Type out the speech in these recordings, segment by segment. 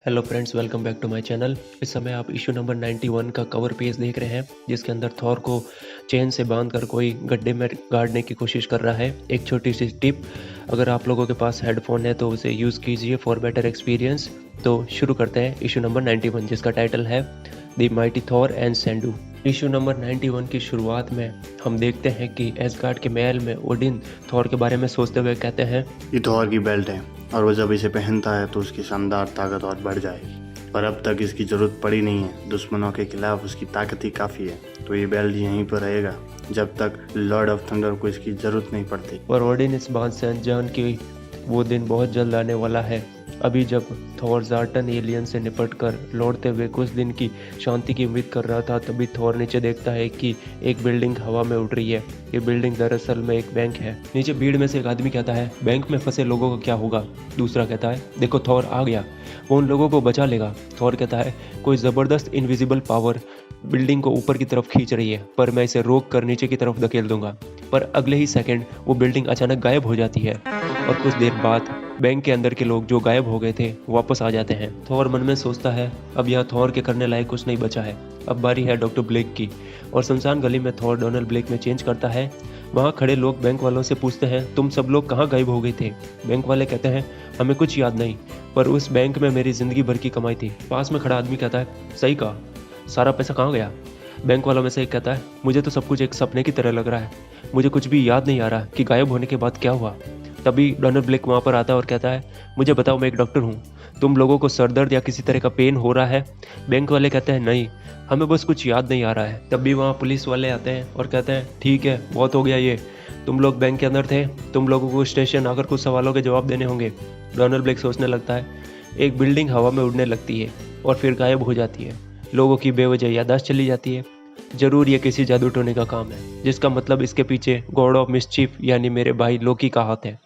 Hello friends, welcome back to my channel. इस समय आप इशू नंबर 91 का कवर पेज देख रहे हैं, जिसके अंदर थॉर को चेन से बांधकर कोई गड्ढे में गाड़ने की कोशिश कर रहा है। एक छोटी सी टिप, अगर आप लोगों के पास हेडफोन है तो उसे यूज़ कीजिए फॉर बेटर एक्सपीरियंस। तो शुरू करते हैं इशू नंबर 91, जिसका टाइटल है the mighty Thor and Sandhu. Issue number 91 की शुरुआत में हम देखते हैं कि एसगार्ड के महल में ओडिन थॉर के बारे में सोचते हुए कहते हैं, ये थॉर की बेल्ट है और वो जब इसे पहनता है तो उसकी शानदार ताकत और बढ़ जाएगी, पर अब तक इसकी जरूरत पड़ी नहीं है। दुश्मनों के खिलाफ उसकी ताकत ही काफ़ी है, तो ये बेल्ट यहीं पर रहेगा जब तक लॉर्ड ऑफ थंडर को इसकी जरूरत नहीं पड़ती। पर ओडिन इस बात से अनजान कि वो दिन बहुत जल्द आने वाला है। अभी जब थॉर ज़ार्टन एलियन से निपट कर लौटते हुए कुछ दिन की शांति की उम्मीद कर रहा था, तभी थॉर नीचे देखता है कि एक बिल्डिंग हवा में उड़ रही है। ये बिल्डिंग दरअसल में एक बैंक है। नीचे भीड़ में से एक आदमी कहता है, बैंक में फंसे लोगों का क्या होगा? दूसरा कहता है, देखो थॉर आ गया, वो उन लोगों को बचा लेगा। थॉर कहता है, कोई ज़बरदस्त इनविजिबल पावर बिल्डिंग को ऊपर की तरफ खींच रही है, पर मैं इसे रोक कर नीचे की तरफ धकेल दूंगा। पर अगले ही सेकंड वो बिल्डिंग अचानक गायब हो जाती है और कुछ देर बाद बैंक के अंदर के लोग जो गायब हो गए थे वापस आ जाते हैं। थॉर मन में सोचता है, अब यहाँ थॉर के करने लायक कुछ नहीं बचा है। अब बारी है डॉक्टर ब्लेक की, और सुनसान गली में थॉर डोनाल्ड ब्लेक में चेंज करता है। वहाँ खड़े लोग बैंक वालों से पूछते हैं, तुम सब लोग कहाँ गायब हो गए थे? बैंक वाले कहते हैं, हमें कुछ याद नहीं, पर उस बैंक में मेरी जिंदगी भर की कमाई थी। पास में खड़ा आदमी कहता है, सही कहा, सारा पैसा कहाँ गया? बैंक वालों में से एक कहता है, मुझे तो सब कुछ एक सपने की तरह लग रहा है, मुझे कुछ भी याद नहीं आ रहा कि गायब होने के बाद क्या हुआ। तभी डोनाल्ड ब्लेक वहाँ पर आता है और कहता है, मुझे बताओ, मैं एक डॉक्टर हूँ, तुम लोगों को सर दर्द या किसी तरह का पेन हो रहा है? बैंक वाले कहते हैं, नहीं, हमें बस कुछ याद नहीं आ रहा है। तभी वहाँ पुलिस वाले आते हैं और कहते हैं, ठीक है, बहुत हो गया ये, तुम लोग बैंक के अंदर थे, तुम लोगों को स्टेशन आकर कुछ सवालों के जवाब देने होंगे। डोनाल्ड ब्लेक सोचने लगता है, एक बिल्डिंग हवा में उड़ने लगती है और फिर गायब हो जाती है, लोगों की बेवजह याददाश्त चली जाती है। जरूर ये किसी जादू टोने का काम है, जिसका मतलब इसके पीछे गॉड ऑफ मिस्चीफ यानी मेरे भाई लोकी का हाथ है।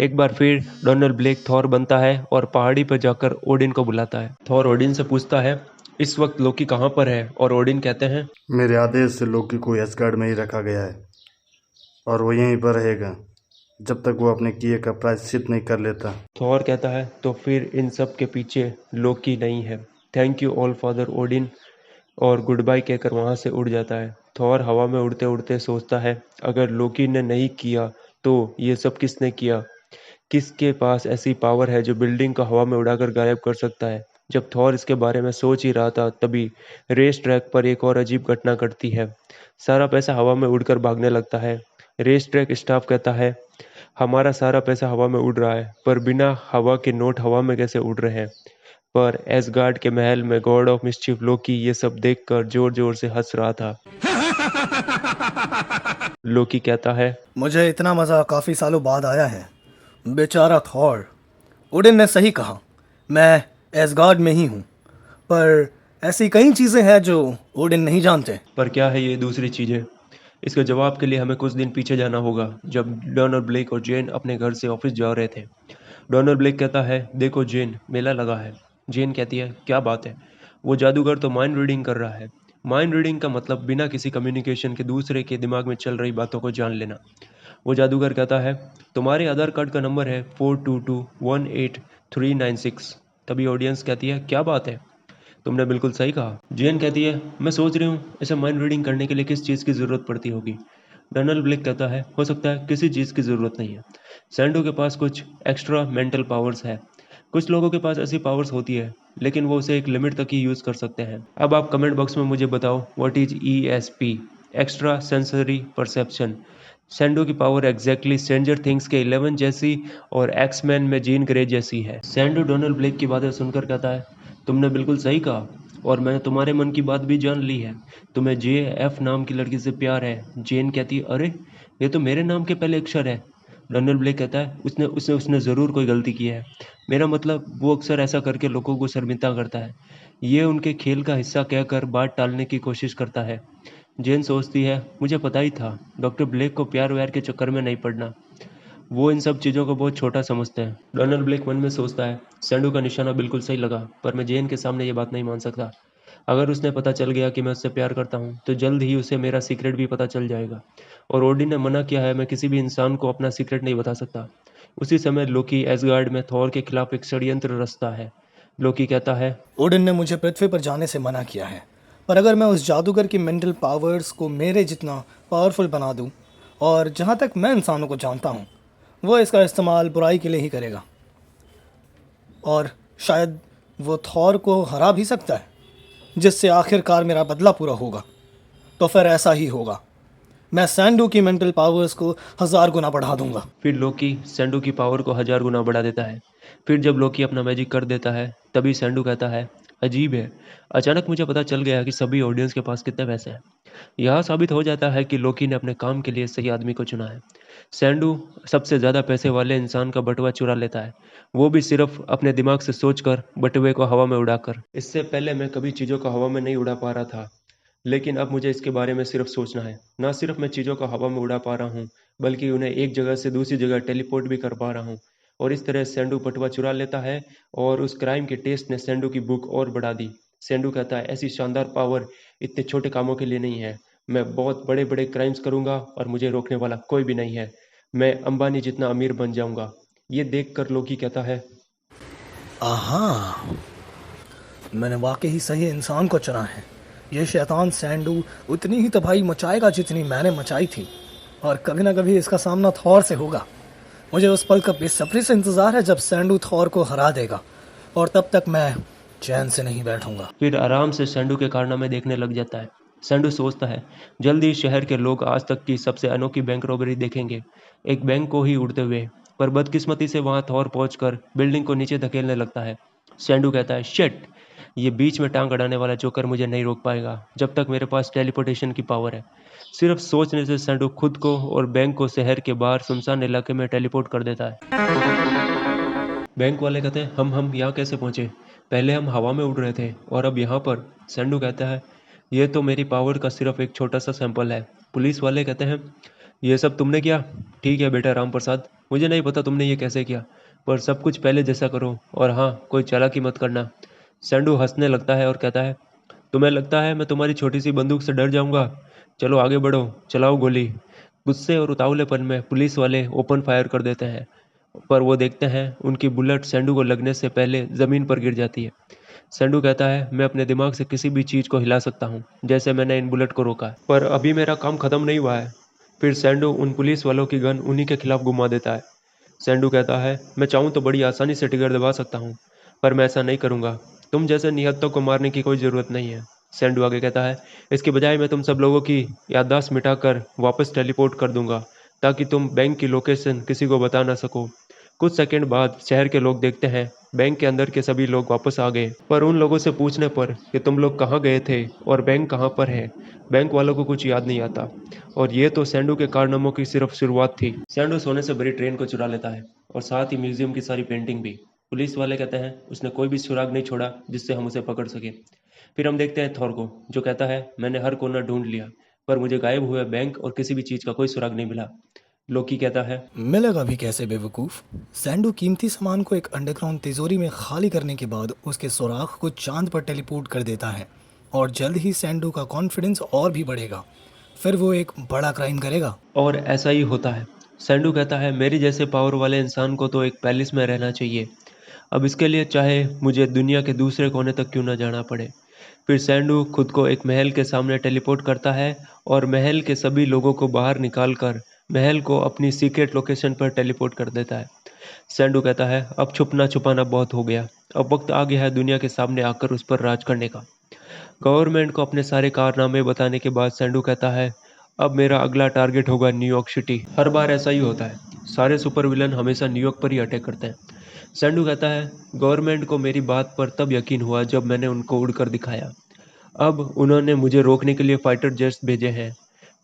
एक बार फिर डोनाल्ड ब्लेक थॉर बनता है और पहाड़ी पर जाकर ओडिन को बुलाता है। थॉर ओडिन से पूछता है, इस वक्त लोकी कहाँ पर है? और ओडिन कहते हैं, मेरे आदेश से लोकी को एसगार्ड में ही रखा गया है और वो यहीं पर रहेगा जब तक वो अपने किए का प्रायश्चित नहीं कर लेता। थॉर कहता है, तो फिर इन सब के पीछे लोकी नहीं है। Thank you all father Odin, और गुड बाय कहकर वहां से उड़ जाता है। थॉर हवा में उड़ते उड़ते सोचता है, अगर लोकी ने नहीं किया तो ये सब किसने किया? किसके पास ऐसी पावर है जो बिल्डिंग को हवा में उड़ाकर गायब कर सकता है? जब थॉर इसके बारे में सोच ही रहा था, तभी रेस ट्रैक पर एक और अजीब घटना घटती है। सारा पैसा हवा में उड़कर भागने लगता है। रेस ट्रैक स्टाफ कहता है, हमारा सारा पैसा हवा में उड़ रहा है, पर बिना हवा के नोट हवा में कैसे उड़ रहे हैं? पर एसगार्ड के महल में गॉड ऑफ मिस्chiफ लोकी ये सब देखकर जोर जोर से हंस रहा था। लोकी कहता है, मुझे इतना मज़ा काफ़ी सालों बाद आया है। बेचारा थॉर। ओडिन ने सही कहा, मैं एसगार्ड में ही हूँ, पर ऐसी कई चीज़ें हैं जो ओडिन नहीं जानते। पर क्या है ये दूसरी चीजें? इसके जवाब के लिए हमें कुछ दिन पीछे जाना होगा, जब डोनाल्ड ब्लेक और जेन अपने घर से ऑफिस जा रहे थे। डोनाल्ड ब्लेक कहता है, देखो जेन, मेला लगा है। जेन कहती है, क्या बात है? वो जादूगर तो माइंड रीडिंग कर रहा है। माइंड रीडिंग का मतलब बिना किसी कम्युनिकेशन के दूसरे के दिमाग में चल रही बातों को जान लेना। वो जादूगर कहता है, तुम्हारे आधार कार्ड का नंबर है 42218396। तभी ऑडियंस कहती है, क्या बात है, तुमने बिल्कुल सही कहा। जेन कहती है, मैं सोच रही हूँ इसे माइंड रीडिंग करने के लिए किस चीज़ की ज़रूरत पड़ती होगी। डोनाल्ड ब्लेक कहता है, हो सकता है किसी चीज़ की ज़रूरत नहीं है, सैंडो के पास कुछ एक्स्ट्रा मेंटल पावर्स है। कुछ लोगों के पास ऐसी पावर्स होती है, लेकिन वो उसे एक लिमिट तक ही यूज़ कर सकते हैं। अब आप कमेंट बॉक्स में मुझे बताओ, what is ESP? Extra sensory perception. सैंडो की पावर एग्जैक्टली स्ट्रेंजर थिंग्स के 11 जैसी और एक्समैन में जीन ग्रे जैसी है। सैंडो डोनाल्ड ब्लेक की बातें सुनकर कहता है, तुमने बिल्कुल सही कहा, और मैंने तुम्हारे मन की बात भी जान ली है। तुम्हें JF नाम की लड़की से प्यार है। जेन कहती है, अरे, ये तो मेरे नाम के पहले अक्षर है। डोनाल्ड ब्लेक कहता है, उसने उसने उसने ज़रूर कोई गलती की है। मेरा मतलब, वो अक्सर ऐसा करके लोगों को शर्मिंदा करता है। ये उनके खेल का हिस्सा कहकर बात टालने की कोशिश करता है। जेन सोचती है, मुझे पता ही था, डॉक्टर ब्लेक को प्यार व्यार के चक्कर में नहीं पड़ना, वो इन सब चीज़ों को बहुत छोटा समझते हैं। डोनाल्ड ब्लेक मन में सोचता है, सैंडू का निशाना बिल्कुल सही लगा, पर मैं जेन के सामने ये बात नहीं मान सकता। अगर उसने पता चल गया कि मैं उससे प्यार करता हूँ, तो जल्द ही उसे मेरा सीक्रेट भी पता चल जाएगा। और ओडिन ने मना किया है, मैं किसी भी इंसान को अपना सीक्रेट नहीं बता सकता। उसी समय लोकी एसगार्ड में थॉर के खिलाफ एक षड्यंत्र रचता है। लोकी कहता है, ओडिन ने मुझे पृथ्वी पर जाने से मना किया है, पर अगर मैं उस जादूगर की मेंटल पावर्स को मेरे जितना पावरफुल बना दूं, और जहां तक मैं इंसानों को जानता हूं, वो इसका इस्तेमाल बुराई के लिए ही करेगा, और शायद वो थॉर को हरा भी सकता है, जिससे आखिरकार मेरा बदला पूरा होगा। तो फिर ऐसा ही होगा, मैं सैंडू की मेंटल पावर्स को 1000 गुना बढ़ा दूंगा। फिर लोकी सैंडू की पावर को 1000 गुना बढ़ा देता है। फिर जब लोकी अपना मैजिक कर देता है, तभी सैंडू कहता है, अजीब है, अचानक मुझे पता चल गया कि सभी ऑडियंस के पास कितने पैसे हैं। यह साबित हो जाता है कि लोकी ने अपने काम के लिए सही आदमी को चुना है। सैंडू सबसे ज़्यादा पैसे वाले इंसान का बटुआ चुरा लेता है, वो भी सिर्फ अपने दिमाग से सोचकर, बटुए को हवा में उड़ाकर। इससे पहले मैं कभी चीज़ों को हवा में नहीं उड़ा पा रहा था, लेकिन अब मुझे इसके बारे में सिर्फ सोचना है। ना सिर्फ मैं चीज़ों को हवा में उड़ा पा रहा हूँ, बल्कि उन्हें एक जगह से दूसरी जगह टेलीपोर्ट भी कर पा रहा हूँ। और इस तरह सैंडू बटुआ चुरा लेता है, और उस क्राइम के टेस्ट ने सैंडू की भूख और बढ़ा दी। सैंडू कहता है, ऐसी शानदार पावर इतने छोटे कामों के लिए नहीं है। मैं बहुत बड़े बड़े क्राइम्स करूंगा और मुझे रोकने वाला कोई भी नहीं है। मैं अंबानी जितना अमीर बन जाऊंगा। ये देखकर लोकी कहता है, आहा, मैंने वाकई ही सही इंसान को चुना है। ये शैतान सैंडू उतनी ही तबाही मचाएगा जितनी मैंने मचाई थी, और कभी ना कभी इसका सामना थॉर से होगा। मुझे उस पल का बेसब्री से इंतजार है जब सैंडू थॉर को हरा देगा, और तब तक मैं चैन से नहीं बैठूंगा। फिर आराम से सैंडू के कारनामे देखने लग जाता है। सैंडू सोचता है, जल्दी शहर के लोग आज तक की सबसे अनोखी बैंक रॉबरी देखेंगे, एक बैंक को ही उड़ते हुए। पर बदकिस्मती से वहां थॉर पहुंचकर बिल्डिंग को नीचे धकेलने लगता है। सैंडू कहता है, शिट, ये बीच में टांग अड़ाने वाला जोकर मुझे नहीं रोक पाएगा जब तक मेरे पास टेलीपोर्टेशन की पावर है। सिर्फ सोचने से सैंडू खुद को और बैंक को शहर के बाहर सुनसान इलाके में टेलीपोर्ट कर देता है। बैंक वाले कहते हैं, हम यहाँ कैसे पहुँचे? पहले हम हवा में उड़ रहे थे और अब यहाँ पर। सैंडू कहता है, ये तो मेरी पावर का सिर्फ एक छोटा सा सैंपल है। पुलिस वाले कहते हैं, ये सब तुमने किया? ठीक है बेटा राम प्रसाद, मुझे नहीं पता तुमने ये कैसे किया, पर सब कुछ पहले जैसा करो, और हाँ, कोई चालाकी मत करना। सैंडू हंसने लगता है और कहता है, तुम्हें लगता है मैं तुम्हारी छोटी सी बंदूक से डर जाऊंगा? चलो आगे बढ़ो, चलाओ गोली। गुस्से और उतावलेपन में पुलिस वाले ओपन फायर कर देते हैं, पर वो देखते हैं उनकी बुलेट सैंडू को लगने से पहले ज़मीन पर गिर जाती है। सैंडू कहता है, मैं अपने दिमाग से किसी भी चीज़ को हिला सकता हूँ, जैसे मैंने इन बुलेट को रोका है, पर अभी मेरा काम ख़त्म नहीं हुआ है। फिर सैंडू उन पुलिस वालों की गन उन्हीं के खिलाफ घुमा देता है। सैंडू कहता है, मैं चाहूँ तो बड़ी आसानी से ट्रिगर दबा सकता हूँ, पर मैं ऐसा नहीं करूँगा। तुम जैसे निहत्तों को मारने की कोई ज़रूरत नहीं है। सैंडू आगे कहता है, इसके बजाय मैं तुम सब लोगों की याददाश्त मिटाकर वापस टेलीपोर्ट कर दूंगा, ताकि तुम बैंक की लोकेशन किसी को बता ना सको। कुछ सेकंड बाद शहर के लोग देखते हैं बैंक के अंदर के सभी लोग वापस आ गए, पर उन लोगों से पूछने पर कि तुम लोग कहाँ गए थे और बैंक कहाँ पर है, बैंक वालों को कुछ याद नहीं आता। और ये तो सैंडू के कारनामों की सिर्फ शुरुआत थी। सैंडू सोने से भरी ट्रेन को चुरा लेता है, और साथ ही म्यूजियम की सारी पेंटिंग भी। पुलिस वाले कहते हैं उसने कोई भी सुराग नहीं छोड़ा जिससे हम उसे पकड़ सके। फिर हम देखते हैं थॉर को, जो कहता है, मैंने हर कोना ढूंढ लिया, पर मुझे गायब हुए बैंक और किसी भी चीज़ का कोई सुराग नहीं मिला। लोकी कहता है, मिलेगा भी कैसे बेवकूफ़। सैंडू कीमती सामान को एक अंडरग्राउंड तिजोरी में खाली करने के बाद उसके सुराख को चांद पर टेलीपोर्ट कर देता है, और जल्द ही सैंडू का कॉन्फिडेंस और भी बढ़ेगा। फिर वो एक बड़ा क्राइम करेगा। और ऐसा ही होता है। सैंडू कहता है, मेरी जैसे पावर वाले इंसान को तो एक पैलेस में रहना चाहिए, अब इसके लिए चाहे मुझे दुनिया के दूसरे कोने तक क्यों न जाना पड़े। फिर सैंडू खुद को एक महल के सामने टेलीपोर्ट करता है, और महल के सभी लोगों को बाहर निकालकर महल को अपनी सीक्रेट लोकेशन पर टेलीपोर्ट कर देता है। सैंडू कहता है, अब छुपना छुपाना बहुत हो गया, अब वक्त आ गया है दुनिया के सामने आकर उस पर राज करने का। गवर्नमेंट को अपने सारे कारनामे बताने के बाद सैंडू कहता है, अब मेरा अगला टारगेट होगा न्यूयॉर्क सिटी। हर बार ऐसा ही होता है, सारे सुपर विलन हमेशा न्यूयॉर्क पर ही अटैक करते हैं। सैंडू कहता है, गवर्नमेंट को मेरी बात पर तब यकीन हुआ जब मैंने उनको उड़कर दिखाया। अब उन्होंने मुझे रोकने के लिए फाइटर जेट्स भेजे हैं।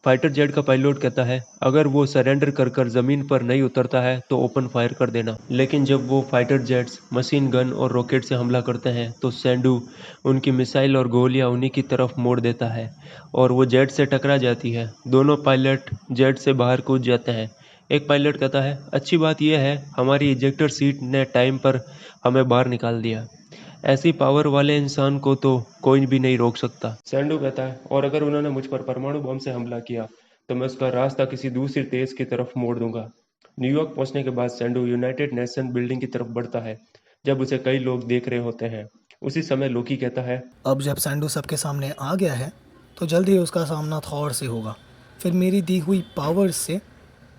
फाइटर जेट का पायलट कहता है, अगर वो सरेंडर कर कर ज़मीन पर नहीं उतरता है तो ओपन फायर कर देना। लेकिन जब वो फाइटर जेट्स मशीन गन और रॉकेट से हमला करते हैं तो सैंडू उनकी मिसाइल और गोलियां उन्हीं की तरफ मोड़ देता है, और वो जेट से टकरा जाती है। दोनों पायलट जेट से बाहर कूद जाते हैं। एक पायलट कहता है, अच्छी बात यह है हमारी इजेक्टर सीट ने टाइम पर हमें बाहर निकाल दिया। ऐसी पावर वाले इंसान को तो कोई भी नहीं रोक सकता। सैंडू कहता है, और अगर उन्होंने मुझ पर परमाणु बम से हमला किया तो मैं उसका रास्ता किसी दूसरे देश की तरफ मोड़ दूंगा। न्यूयॉर्क पहुंचने के बाद सैंडू यूनाइटेड नेशन बिल्डिंग की तरफ बढ़ता है। जब उसे कई लोग देख रहे होते हैं। उसी समय लोकी कहता है, अब जब सैंडू सबके सामने आ गया है तो जल्द ही उसका सामना थॉर से होगा। फिर मेरी दी हुई पावर्स से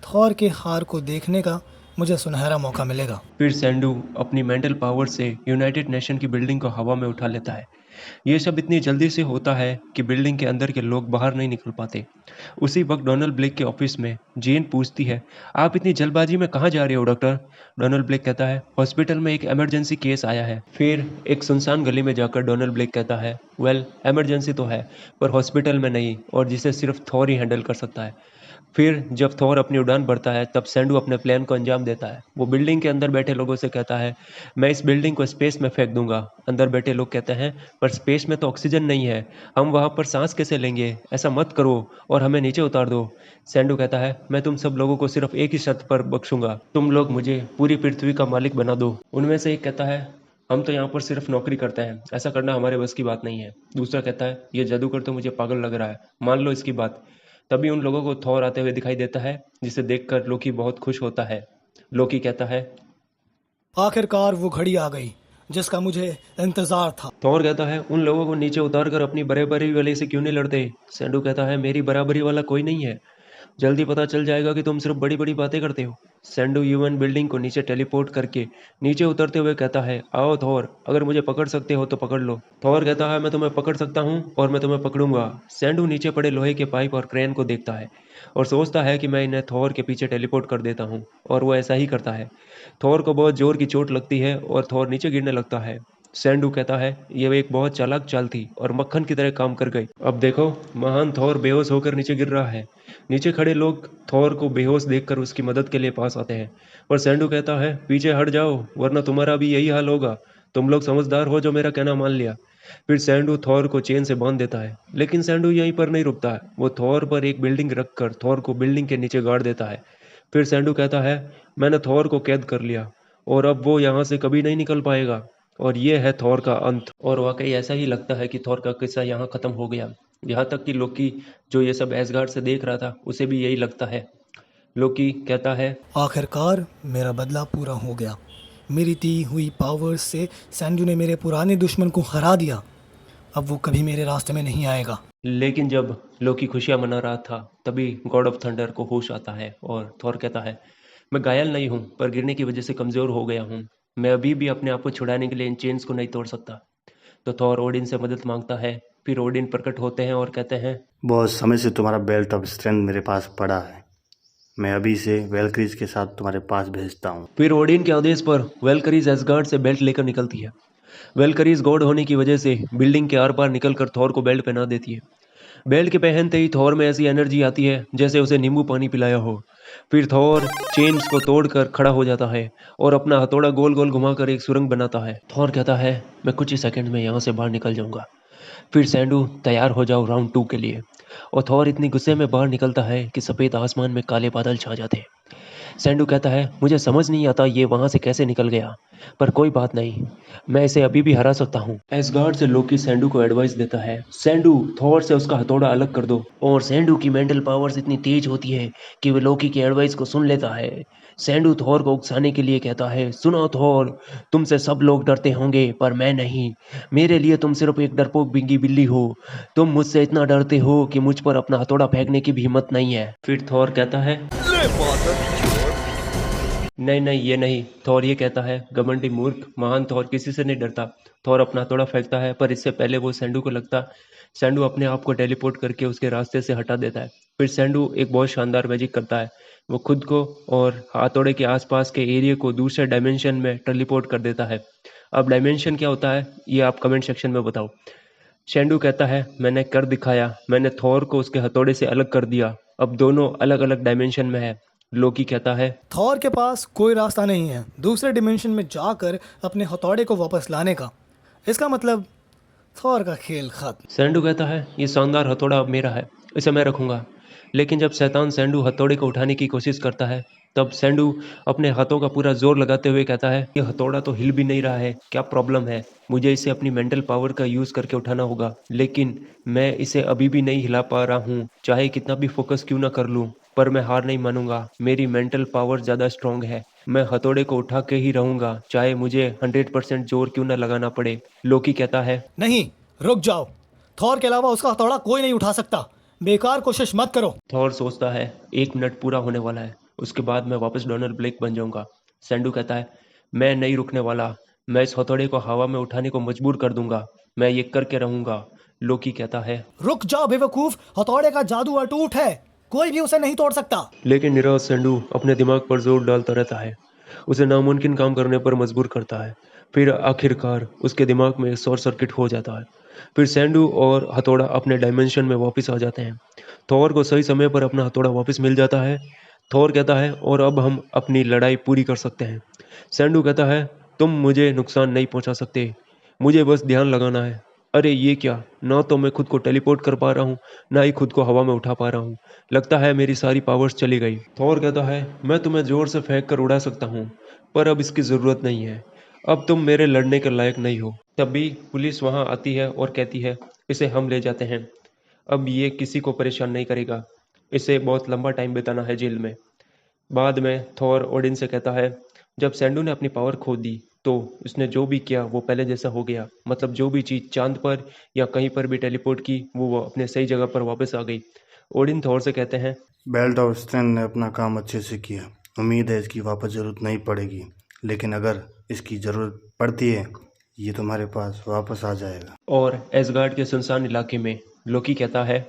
थॉर के हार को देखने का मुझे सुनहरा मौका मिलेगा। फिर सैंडू अपनी मेंटल पावर से यूनाइटेड नेशन की बिल्डिंग को हवा में उठा लेता है। ये सब इतनी जल्दी से होता है कि बिल्डिंग के अंदर के लोग बाहर नहीं निकल पाते। उसी वक्त डोनाल्ड ब्लेक के ऑफिस में जेन पूछती है, आप इतनी जल्दबाजी में कहाँ जा रहे हो डॉक्टर? डोनाल्ड ब्लेक कहता है, हॉस्पिटल में एक इमरजेंसी केस आया है। फिर एक सुनसान गली में जाकर डोनाल्ड ब्लेक कहता है, वेल इमरजेंसी तो है पर हॉस्पिटल में नहीं, और जिसे सिर्फ थॉर ही हैंडल कर सकता है। फिर जब थॉर अपनी उड़ान भरता है तब सैंडू अपने प्लान को अंजाम देता है। वो बिल्डिंग के अंदर बैठे लोगों से कहता है, मैं इस बिल्डिंग को स्पेस में फेंक दूंगा। अंदर बैठे लोग कहते हैं, पर स्पेस में तो ऑक्सीजन नहीं है, हम वहाँ पर सांस कैसे लेंगे? ऐसा मत करो और हमें नीचे उतार दो। सैंडू कहता है, मैं तुम सब लोगों को सिर्फ एक ही शर्त पर बख्शूंगा, तुम लोग मुझे पूरी पृथ्वी का मालिक बना दो। उनमें से एक कहता है, हम तो यहाँ पर सिर्फ नौकरी करते हैं, ऐसा करना हमारे बस की बात नहीं है। दूसरा कहता है, ये जादूगर तो मुझे पागल लग रहा है, मान लो इसकी बात। तभी उन लोगों को थॉर आते हुए दिखाई देता है, जिसे देखकर लोकी बहुत खुश होता है। लोकी कहता है, आखिरकार वो घड़ी आ गई जिसका मुझे इंतजार था। थॉर कहता है, उन लोगों को नीचे उतार कर अपनी बराबरी वाले से क्यों नहीं लड़ते? सैंडू कहता है, मेरी बराबरी वाला कोई नहीं है, जल्दी पता चल जाएगा कि तुम सिर्फ बड़ी बड़ी बातें करते हो। सैंडू यूएन बिल्डिंग को नीचे टेलीपोर्ट करके नीचे उतरते हुए कहता है, आओ थॉर, अगर मुझे पकड़ सकते हो तो पकड़ लो। थॉर कहता है, मैं तुम्हें पकड़ सकता हूँ और मैं तुम्हें पकड़ूंगा। सैंडू नीचे पड़े लोहे के पाइप और क्रेन को देखता है और सोचता है कि मैं इन्हें थॉर के पीछे टेलीपोर्ट कर देता हूँ, और वो ऐसा ही करता है। थॉर को बहुत जोर की चोट लगती है और थॉर नीचे गिरने लगता है। सैंडू कहता है, ये एक बहुत चालाक चाल थी और मक्खन की तरह काम कर गई। अब देखो, महान थॉर बेहोश होकर नीचे गिर रहा है। नीचे खड़े लोग थॉर को बेहोश देखकर उसकी मदद के लिए पास आते हैं, पर सैंडू कहता है, पीछे हट जाओ वरना तुम्हारा भी यही हाल होगा। तुम लोग समझदार हो जो मेरा कहना मान लिया। फिर सैंडू थॉर को चेन से बांध देता है, लेकिन सैंडू यहीं पर नहीं रुकता है। वो थॉर पर एक बिल्डिंग रखकर थॉर को बिल्डिंग के नीचे गाड़ देता है। फिर सैंडू कहता है, मैंने थॉर को कैद कर लिया और अब वो यहाँ से कभी नहीं निकल पाएगा। और ये है थॉर का अंत। और वाकई ऐसा ही लगता है कि थॉर का किस्सा यहाँ खत्म हो गया। यहाँ तक कि लोकी, जो ये सब एसगार्ड से देख रहा था, उसे भी यही लगता है। लोकी कहता है, आखिरकार मेरा बदला पूरा हो गया। मेरी दी हुई पावर्स से सैंडू ने मेरे पुराने दुश्मन को हरा दिया। अब वो कभी मेरे रास्ते में नहीं आएगा। लेकिन जब लोकी खुशियां मना रहा था तभी गॉड ऑफ थंडर को होश आता है और थॉर कहता है, मैं घायल नहीं हूँ पर गिरने की वजह से कमज़ोर हो गया हूँ। मैं अभी भी अपने आप को छुड़ाने के लिए इन चेन्स को नहीं तोड़ सकता। तो थॉर ओडिन से मदद मांगता है। फिर ओडिन प्रकट होते हैं और कहते हैं, बहुत समय से तुम्हारा बेल्ट ऑफ स्ट्रेंथ मेरे पास पड़ा है, मैं अभी इसे वेलक्रीज के साथ तुम्हारे पास भेजता हूँ। फिर ओडिन के आदेश पर वेलकरीज एसगार्ड से बेल्ट लेकर निकलती है। वेलकरीज गॉड होने की वजह से बिल्डिंग के आर पार निकलकर थॉर को बेल्ट पहना देती है। बेल्ट के पहनते ही थॉर में ऐसी एनर्जी आती है जैसे उसे नींबू पानी पिलाया हो। फिर थॉर चेन्स को तोड़कर खड़ा हो जाता है और अपना हथौड़ा गोल गोल घुमाकर एक सुरंग बनाता है। थॉर कहता है, मैं कुछ ही सेकंड में यहाँ से बाहर निकल जाऊंगा। फिर सैंडू, तैयार हो जाओ राउंड 2 के लिए। और थॉर इतनी गुस्से में बाहर निकलता है कि सफ़ेद आसमान में काले बादल छा जाते हैं। सैंडू कहता है, मुझे समझ नहीं आता ये वहाँ से कैसे निकल गया, पर कोई बात नहीं, मैं इसे अभी भी हरा सकता हूँ। एसगार्ड से लोकी सैंडू को एडवाइस देता है, सैंडू, थॉर से उसका हथौड़ा अलग कर दो। और सैंडू की मेंटल पावर्स इतनी तेज होती है कि वह लोकी की एडवाइस को सुन लेता है। सैंडू थॉर को उकसाने के लिए कहता है, सुनो थॉर, तुमसे सब लोग डरते होंगे पर मैं नहीं। मेरे लिए तुम सिर्फ एक डरपोक बिंगी बिल्ली हो। तुम मुझसे इतना डरते हो कि मुझ पर अपना हथौड़ा फेंकने की भी हिम्मत नहीं है। फिर थॉर कहता है, नहीं नहीं, ये नहीं। थॉर ये कहता है, घमंडी मूर्ख, महान थॉर किसी से नहीं डरता। थॉर अपना हथौड़ा फेंकता है पर इससे पहले वो सैंडू को लगता। सैंडू अपने आप को टेलीपोर्ट करके उसके रास्ते से हटा देता है। फिर सैंडू एक बहुत शानदार मैजिक करता है। वो खुद को और हथौड़े के आसपास के एरिया को दूसरे डायमेंशन में टेलीपोर्ट कर देता है। अब डायमेंशन क्या होता है ये आप कमेंट सेक्शन में बताओ। सैंडू कहता है, मैंने कर दिखाया, मैंने थॉर को उसके हथौड़े से अलग कर दिया, अब दोनों अलग अलग डायमेंशन में है। लोकी कहता है, थॉर के पास कोई रास्ता नहीं है दूसरे डिमेंशन में जाकर अपने हथौड़े को वापस लाने का। इसका मतलब थॉर का खेल खत्म। सैंडू कहता है, ये शानदार हथौड़ा अब मेरा है, इसे मैं रखूंगा। लेकिन जब शैतान सैंडू हथौड़े को उठाने की कोशिश करता है तब सैंडू अपने हाथों का पूरा जोर लगाते हुए कहता है, ये हथौड़ा तो हिल भी नहीं रहा है, क्या प्रॉब्लम है? मुझे इसे अपनी मेंटल पावर का यूज करके उठाना होगा, लेकिन मैं इसे अभी भी नहीं हिला पा रहा हूँ, चाहे कितना भी फोकस क्यों ना कर लूँ, पर मैं हार नहीं मानूंगा। मेरी मेंटल पावर ज़्यादा स्ट्रांग है मैं हथौड़े को उठा के ही रहूंगा, चाहे मुझे 100% जोर क्यों न लगाना पड़े। लोकी कहता है। नहीं, रुक जाओ। थॉर के अलावा उसका हथौड़ा कोई नहीं उठा सकता। बेकार कोशिश मत करो। थॉर सोचता है 1 मिनट पूरा होने वाला है, उसके बाद मैं वापस डोनाल्ड ब्लेक बन जाऊंगा। सैंडू कहता है, मैं नहीं रुकने वाला, मैं इस हथौड़े को हवा में उठाने को मजबूर कर दूंगा, मैं ये करके रहूंगा। लोकी कहता है। रुक जाओ बेवकूफ, हथौड़े का जादू अटूट है, कोई भी उसे नहीं तोड़ सकता। लेकिन निराश सैंडू अपने दिमाग पर जोर डालता रहता है, उसे नामुमकिन काम करने पर मजबूर करता है। फिर आखिरकार उसके दिमाग में शॉर्ट सर्किट हो जाता है। फिर सैंडू और हथौड़ा अपने डायमेंशन में वापस आ जाते हैं। थॉर को सही समय पर अपना हथौड़ा वापस मिल जाता है। थॉर कहता है, और अब हम अपनी लड़ाई पूरी कर सकते हैं। सैंडू कहता है, तुम मुझे नुकसान नहीं पहुंचा सकते, मुझे बस ध्यान लगाना है। अरे ये क्या, ना तो मैं खुद को टेलीपोर्ट कर पा रहा हूँ, ना ही खुद को हवा में उठा पा रहा हूँ। लगता है मेरी सारी पावर्स चली गई। थॉर कहता है, मैं तुम्हें जोर से फेंक कर उड़ा सकता हूँ, पर अब इसकी ज़रूरत नहीं है, अब तुम मेरे लड़ने के लायक नहीं हो। तब भी पुलिस वहाँ आती है और कहती है, इसे हम ले जाते हैं, अब ये किसी को परेशान नहीं करेगा, इसे बहुत लंबा टाइम बिताना है जेल में। बाद में थॉर ओडिन से कहता है, जब सैंडू ने अपनी पावर खो दी तो उसने जो भी किया वो पहले जैसा हो गया, मतलब जो भी चीज़ चांद पर या कहीं पर भी टेलीपोर्ट की वो अपने सही जगह पर वापस आ गई। ओडिन थॉर से कहते हैं। बेल्ट ऑफ स्ट्रेंथ ने अपना काम अच्छे से किया, उम्मीद है इसकी वापस ज़रूरत नहीं पड़ेगी, लेकिन अगर इसकी ज़रूरत पड़ती है ये तुम्हारे पास वापस आ जाएगा। और एसगार्ड के सुनसान इलाके में लोकी कहता है।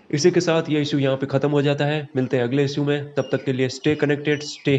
इसी के साथ ये इशू यहाँ पे ख़त्म हो जाता है। मिलते हैं अगले इशू में, तब तक के लिए स्टे कनेक्टेड, स्टे